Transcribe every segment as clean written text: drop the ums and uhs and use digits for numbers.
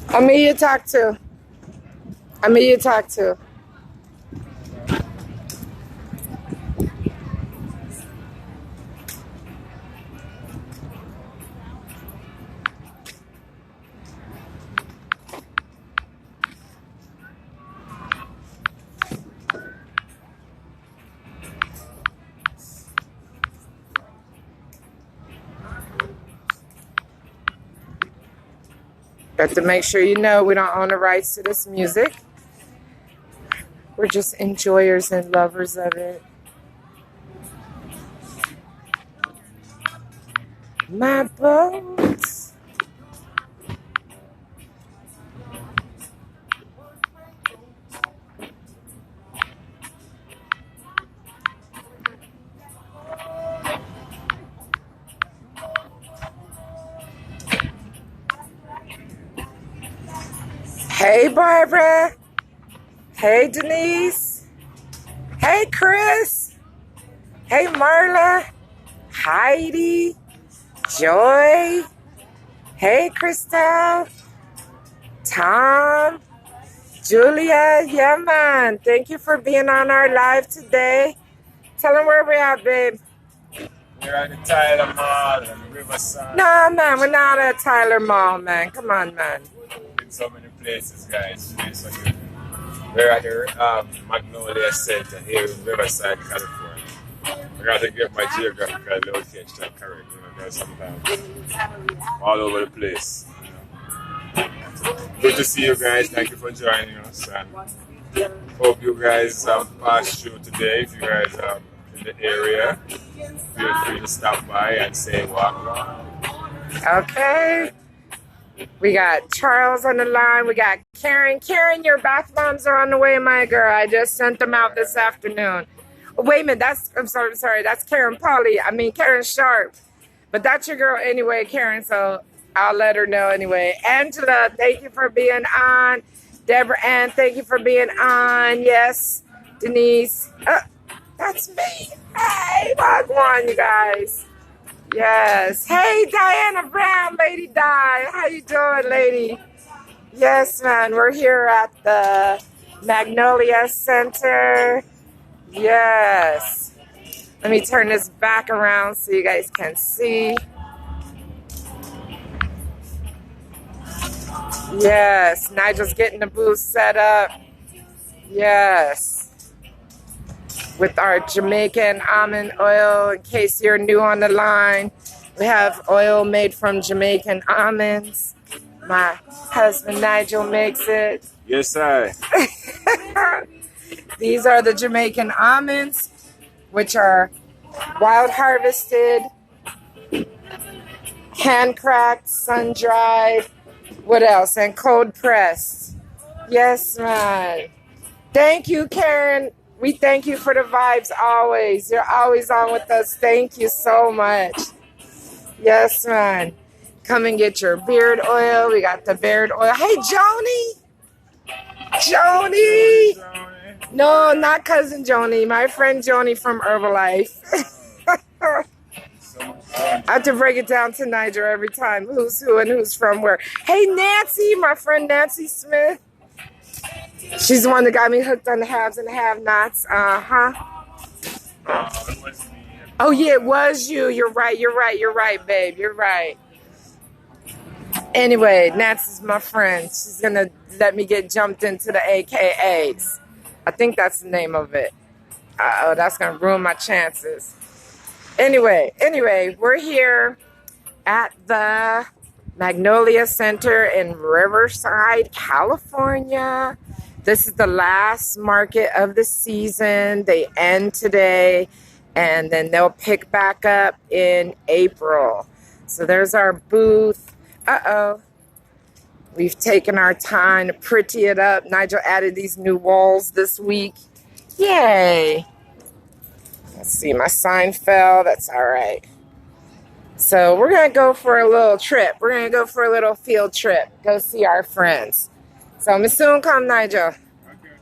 I'm who you talk to. I'm who you talk to. Got to make sure you know we don't own the rights to this music. We're just enjoyers and lovers of it. My boats. Hey, Barbara. Hey, Denise. Hey, Chris. Hey, Marla. Heidi. Joy. Hey, Christelle. Tom. Julia. Yeah, man. Thank you for being on our live today. Tell them where we're at, babe. We're at the Tyler Mall and Riverside. No, man. We're not at Tyler Mall, man. Come on, man. In so many places, guys. We're at the Magnolia Center here in Riverside, California. I got to get my geographical location correct, because sometimes all over the place. Good to see you guys. Thank you for joining us. And hope you guys pass through today. If you guys are in the area, feel free to stop by and say walk. Okay. We got Charles on the line. We got Karen. Karen, your bath bombs are on the way, my girl. I just sent them out this afternoon. Oh, wait a minute. I'm sorry. That's Karen Karen Sharp. But that's your girl anyway, Karen. So I'll let her know anyway. Angela, thank you for being on. Deborah Ann, thank you for being on. Yes. Denise. That's me. Hey, what's on, you guys? Yes. Hey, Diana Brown, Lady Di. How you doing, lady? Yes, man. We're here at the Magnolia Center. Yes. Let me turn this back around so you guys can see. Yes. Nigel's getting the booth set up. Yes. With our Jamaican almond oil. In case you're new on the line, we have oil made from Jamaican almonds. My husband Nigel makes it. Yes, sir. These are the Jamaican almonds, which are wild harvested, hand cracked, sun dried. What else? And cold pressed. Yes, man. Thank you, Karen. We thank you for the vibes always. You're always on with us. Thank you so much. Yes, man. Come and get your beard oil. We got the beard oil. Hey, Joni. No, not cousin Joni. My friend Joni from Herbalife. I have to break it down to Niger every time. Who's who and who's from where. Hey, Nancy, my friend Nancy Smith. She's the one that got me hooked on the haves and the have-nots. Oh, yeah, it was you. You're right, babe. You're right. Anyway, Nancy's my friend. She's going to let me get jumped into the AKAs. I think that's the name of it. Uh-oh, that's going to ruin my chances. Anyway, we're here at the Magnolia Center in Riverside, California. This is the last market of the season. They end today, and then they'll pick back up in April. So there's our booth. Uh-oh. We've taken our time to pretty it up. Nigel added these new walls this week. Yay. Let's see, my sign fell. That's all right. So we're going to go for a little trip. We're going to go for a little field trip. Go see our friends. So I'm soon come, Nigel. Okay.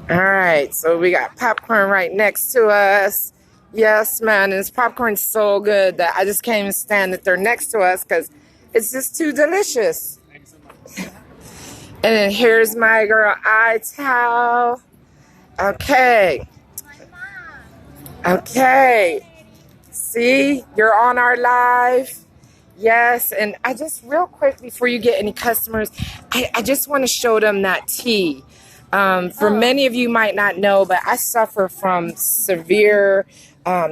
All right. So we got popcorn right next to us. Yes, man. And this popcorn's so good that I just can't even stand that they're next to us because it's just too delicious. And then here's my girl, Ital. Okay. Okay. See, you're on our live. Yes, and I just real quick before you get any customers, I just want to show them that tea. For many of you might not know, but I suffer from severe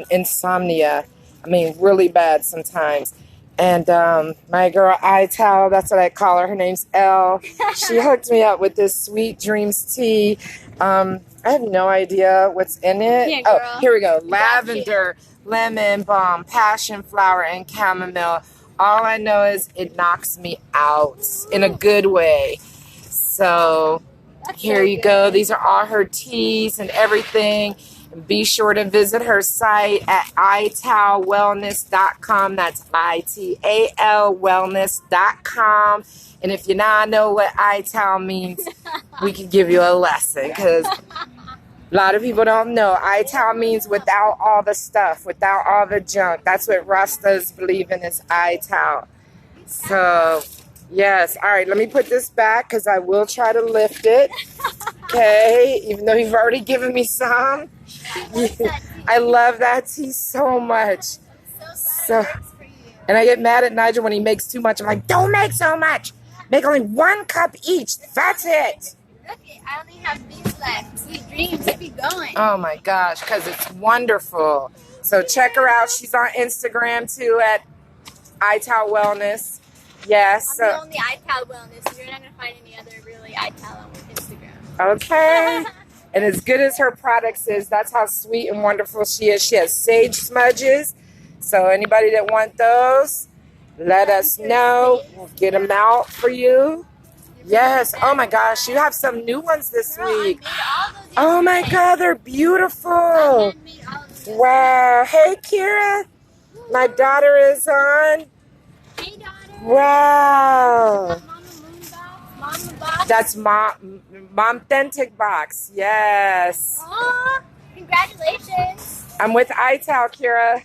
insomnia. I mean, really bad sometimes. And my girl Ital, that's what I call her. Her name's Elle. She hooked me up with this Sweet Dreams tea. I have no idea what's in it. Yeah, oh, girl. here we go. Lavender, lemon balm, passion flower, and chamomile. All I know is it knocks me out in a good way. So here you go. These are all her teas and everything. And be sure to visit her site at italwellness.com. That's ITAL wellness.com. And if you now know what Ital means, we can give you a lesson because a lot of people don't know. Ital means without all the stuff, without all the junk. That's what Rastas believe in is Ital. So, yes. All right, let me put this back because I will try to lift it. Okay, even though you've already given me some. I love that tea so much. So, and I get mad at Nigel when he makes too much. I'm like, don't make so much. Make only 1 cup each. That's it. Look, I only have these left. Sweet Dreams, keep going. Oh my gosh, because it's wonderful. So check her out. She's on Instagram too at Ital Wellness. Yes. I'm the only Ital Wellness. You're not going to find any other really Ital on Instagram. Okay. And as good as her products is, that's how sweet and wonderful she is. She has sage smudges. So anybody that want those, let us know. We'll get them out for you. Yes. Oh my gosh, you have some new ones this week. Oh my God, they're beautiful. Wow. Hey, Kira. My daughter is on. Hey, daughter. Wow. Mama Box. That's Mom Authentic Box. Yes. Aw, congratulations. I'm with Ital, Kira.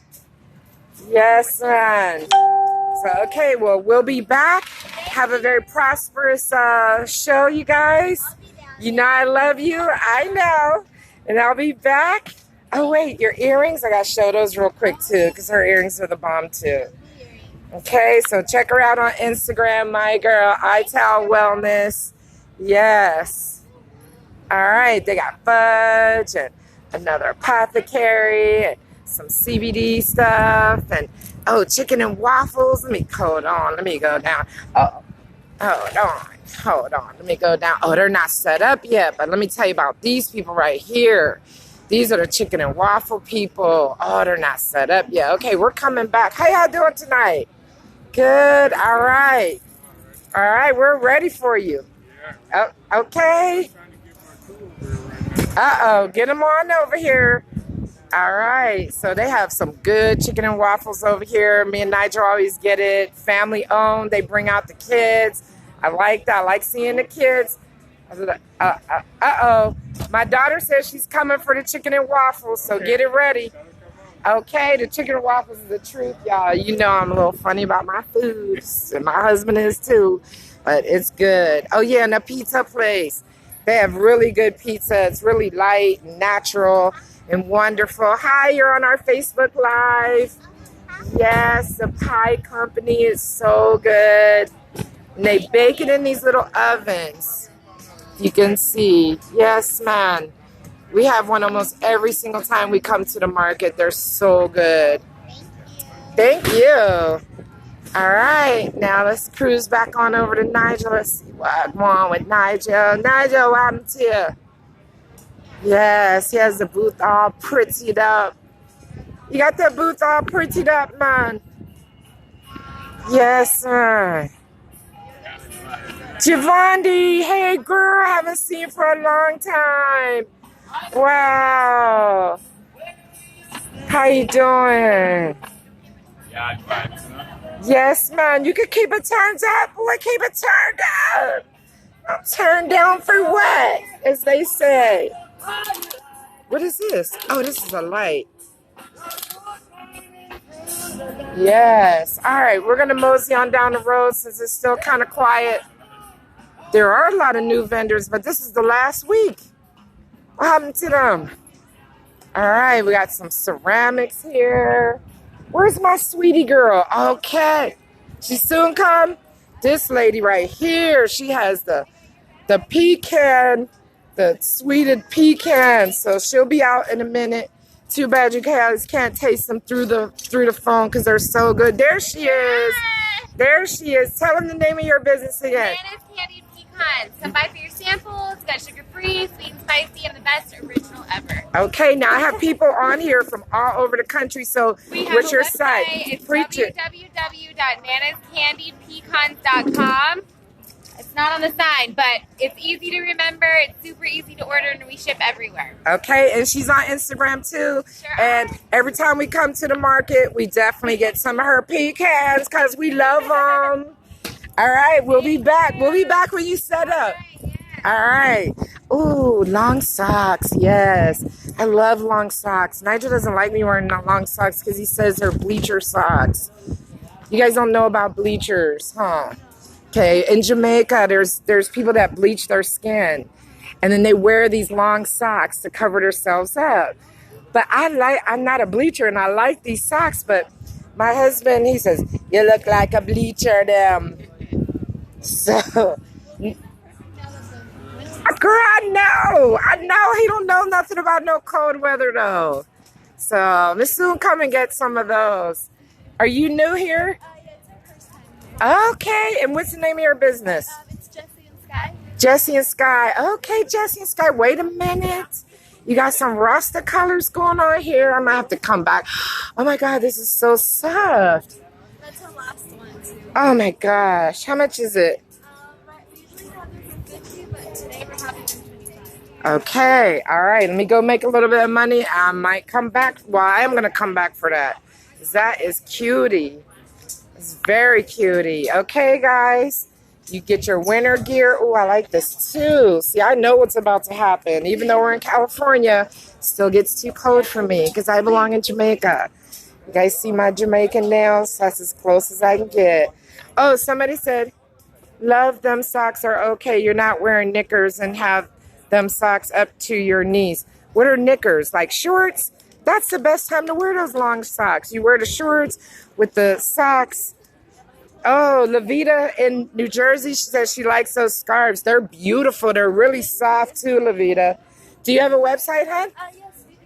Yes, man. So, okay, well, we'll be back. Have a very prosperous show, you guys. You know I love you. I know. And I'll be back. Oh, wait, your earrings? I got to show those real quick, too, because her earrings are the bomb, too. Okay, so check her out on Instagram, my girl, Ital Wellness. Yes. All right, they got fudge and another apothecary and some CBD stuff and, oh, chicken and waffles. Let me hold on. Let me go down. Oh, hold on. Let me go down. Oh, they're not set up yet, but let me tell you about these people right here. These are the chicken and waffle people. Oh, they're not set up yet. Okay, we're coming back. How y'all doing tonight? Good. All right. All right, we're ready for you. Oh, okay. Uh-oh, get them on over here. All right, so they have some good chicken and waffles over here. Me and Nigel always get it. Family owned. They bring out the kids. I like that. I like seeing the kids. Uh-oh. My daughter says she's coming for the chicken and waffles, so get it ready. Okay, the chicken and waffles is the truth, y'all. You know I'm a little funny about my foods, and my husband is too, but it's good. Oh, yeah, and the pizza place. They have really good pizza. It's really light and natural and wonderful. Hi, you're on our Facebook Live. Yes, the pie company is so good. And they bake it in these little ovens. You can see. Yes, man. We have one almost every single time we come to the market. They're so good. Thank you. All right. Now let's cruise back on over to Nigel. Let's see what's going on with Nigel. Nigel, what happened to you? Yes, he has the booth all prettied up. You got the booth all prettied up, man. Yes, man. Javandi, hey girl, haven't seen you for a long time. Wow. How you doing? Yes, man. You can keep it turned up. Boy, keep it turned up. I'm turned down for what? As they say. What is this? Oh, this is a light. Yes. All right, we're gonna mosey on down the road since it's still kind of quiet. There are a lot of new vendors, but this is the last week. What happened to them? All right, we got some ceramics here. Where's my sweetie girl? Okay, she soon come. This lady right here, she has the pecan, the sweetened pecan. So she'll be out in a minute. Too bad you guys can't taste them through the phone because they're so good. There she is. There she is. Tell them the name of your business again. Nana's Candied Pecans. Come by for your samples. Got sugar-free, sweet and spicy, and the best original ever. Okay, now I have people on here from all over the country. So what's your site? It's Preach it. www.nanascandiedpecans.com. It's not on the sign, but it's easy to remember. It's super easy to order, and we ship everywhere. Okay, and she's on Instagram too. Sure. And every time we come to the market, we definitely get some of her pecans because we love them. All right, we'll be back. We'll be back when you set up. All right. Ooh, long socks. Yes, I love long socks. Nigel doesn't like me wearing long socks because he says they're bleacher socks. You guys don't know about bleachers, huh? Okay, in Jamaica, there's people that bleach their skin, and then they wear these long socks to cover themselves up. But I'm not a bleacher, and I like these socks. But my husband, he says, "You look like a bleacher, them." So, girl, I know he don't know nothing about no cold weather though. So, Miss soon come and get some of those. Are you new here? Okay, and what's the name of your business? It's Jessie and Sky. Jessie and Sky. Okay, Jessie and Sky. Wait a minute. You got some Rasta colors going on here. I'm gonna have to come back. Oh my God, this is so soft. That's the last one too. Oh my gosh, how much is it? We usually have them for 50, but today we're having them 25. Okay, all right. Let me go make a little bit of money. I might come back. Well, I am gonna come back for that. That is cutie. It's very cutie. Okay, guys. You get your winter gear. Oh, I like this too. See, I know what's about to happen. Even though we're in California, it still gets too cold for me because I belong in Jamaica. You guys see my Jamaican nails? That's as close as I can get. Oh, somebody said, love them socks are okay. You're not wearing knickers and have them socks up to your knees. What are knickers? Like shorts? That's the best time to wear those long socks. You wear the shorts with the socks. Oh, Levita in New Jersey, she says she likes those scarves. They're beautiful. They're really soft too, Levita. Do you have a website, hon? Yes, we do.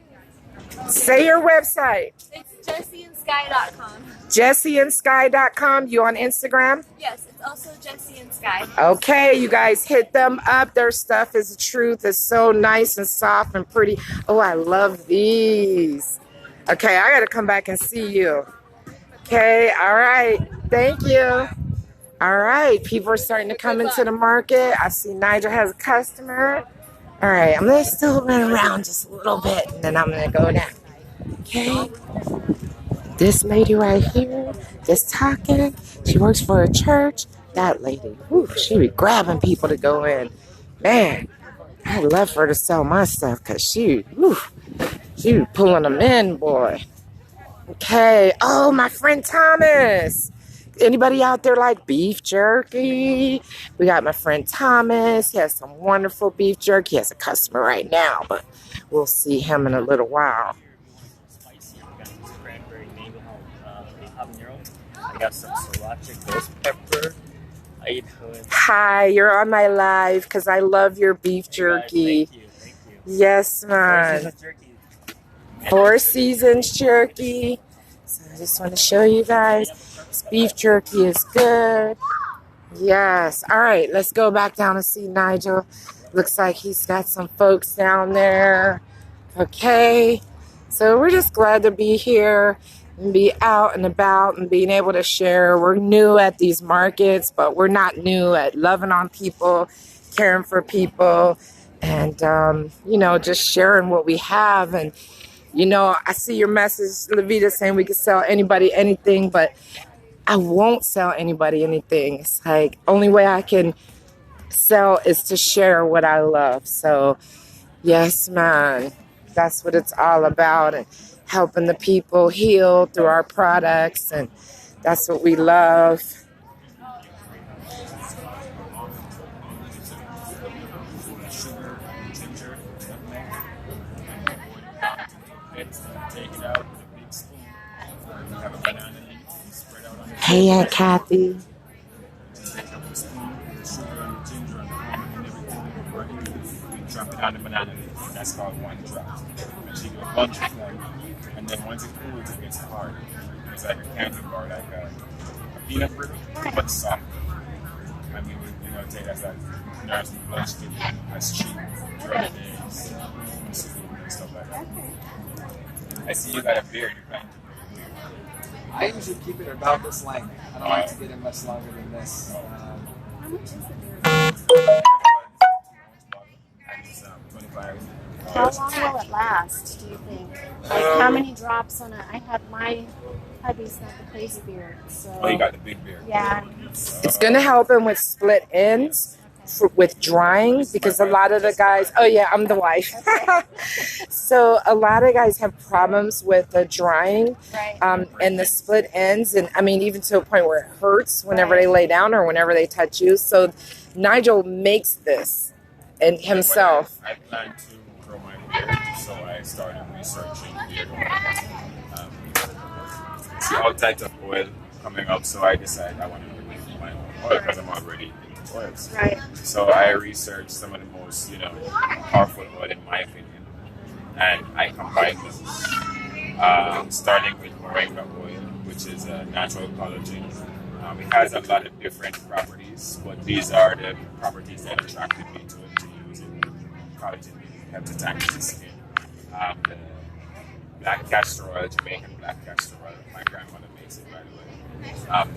Say your website. It's jessieandsky.com. jessieandsky.com. You on Instagram? Yes, it's also Jessie and Sky. Okay, you guys hit them up. Their stuff is the truth. It's so nice and soft and pretty. Oh, I love these. Okay, I got to come back and see you. Okay, all right. Thank you. All right, people are starting to come into the market. I see Nigel has a customer. All right, I'm going to still run around just a little bit, and then I'm going to go down. Okay. This lady right here, just talking. She works for a church. That lady, whew, she be grabbing people to go in. Man, I'd love for her to sell my stuff because she be pulling them in, boy. Okay. Oh, my friend Thomas. Anybody out there like beef jerky? We got my friend Thomas. He has some wonderful beef jerky. He has a customer right now, but we'll see him in a little while. Spicy. We got cranberry mango habanero. I got some sriracha ghost pepper. How you doing? Hi, you're on my live because I love your beef jerky. Thank you. Yes, man. Four Seasons jerky. So I just want to show you guys. This beef jerky is good. Yes. All right, let's go back down and see Nigel. Looks like he's got some folks down there. Okay. So we're just glad to be here and be out and about and being able to share. We're new at these markets, but we're not new at loving on people, caring for people, and, just sharing what we have. And, I see your message, Levita, saying we can sell anybody anything, but I won't sell anybody anything. It's like only way I can sell is to share what I love. So, yes, man, that's what it's all about. And helping the people heal through our products, and that's what we love. Sugar, ginger, nutmeg, and boil it down to bits, take it out with a big spoon. You have a banana leaf, you spread out on the Hey, Aunt Kathy. take up the spoon, the sugar and the ginger and the almond and everything, right? You drop it on the banana leaf. That's called one drop. And she do a bunch of them, and then once it cools, it gets hard. It's like a candy bar, like a peanut brittle, but soft. I mean, you know, take that like nurse and blood skin as cheap throughout the days, and stuff like that. I see you got a beard. You plan to I usually keep it about this length. I don't like to get it much longer than this. How long will it last, do you think? Like, how many drops on it? I had my hubby's got the crazy beard, so. Oh, you got the big beard. Yeah. It's going to help him with split ends, with drying, because a lot of the guys, oh yeah, I'm the wife. So a lot of guys have problems with the drying and the split ends. And I mean, even to a point where it hurts whenever they lay down or whenever they touch you. So Nigel makes this and himself. I plan to grow my beard, so I started researching beard oil. See all types of oil coming up, so I decided I want to make my own oil because I'm already into oils. Right. So I researched some of the most, powerful oil in my opinion, and I combined them. Starting with moringa oil, which is a natural collagen. It has a lot of different properties, but these are the properties that attracted me to it, to use it. Collagen helps to tangle the skin. The black castor oil, Jamaican black castor oil, my grandmother makes it, by the way.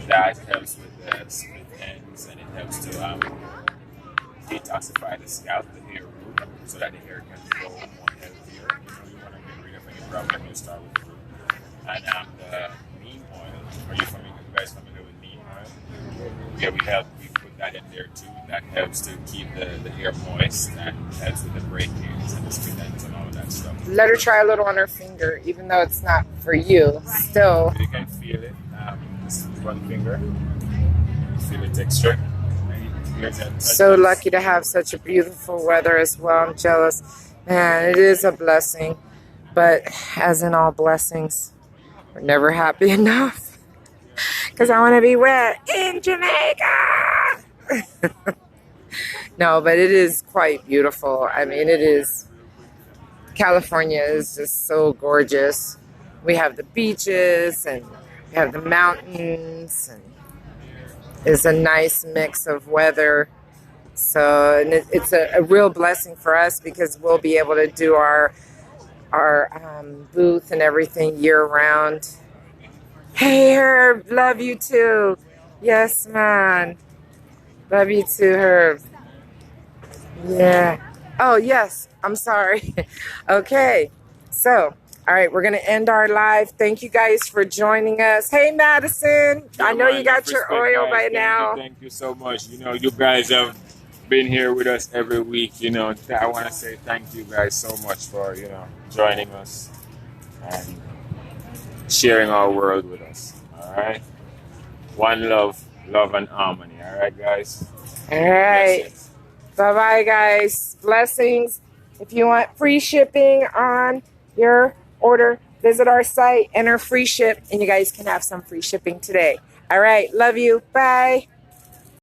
That helps with the split ends, and it helps to detoxify the scalp, the hair root, so that the hair can grow more healthier. You want to get rid of any problem, you start with the root. And the neem oil, are you guys familiar with neem oil? Yeah, we put that in there too. That helps to keep the hair moist. That helps with the breakage and the split ends and all of that stuff. Let her try a little on her finger, even though it's not for you. Still. You can feel it. This is one finger. You feel the texture. So lucky to have such a beautiful weather as well. I'm jealous. Man, it is a blessing. But as in all blessings, we're never happy enough. Because I want to be wet in Jamaica. No, but it is quite beautiful. I mean, it is. California is just so gorgeous. We have the beaches and we have the mountains, and it's a nice mix of weather. So and it's a real blessing for us because we'll be able to do our booth and everything year round. Hey Herb, love you too. Yes, man. Love you too, Herb. Yeah. Oh, yes. I'm sorry. Okay. So, all right, we're going to end our live. Thank you guys for joining us. Hey, Madison. I know you got your oil by now. Thank you so much. You guys have been here with us every week. I want to say thank you guys so much for, joining us and sharing our world with us. All right. One love, love and harmony. All right, guys. All right. Bye-bye, guys. Blessings. If you want free shipping on your order, visit our site, enter free ship, and you guys can have some free shipping today. All right. Love you. Bye.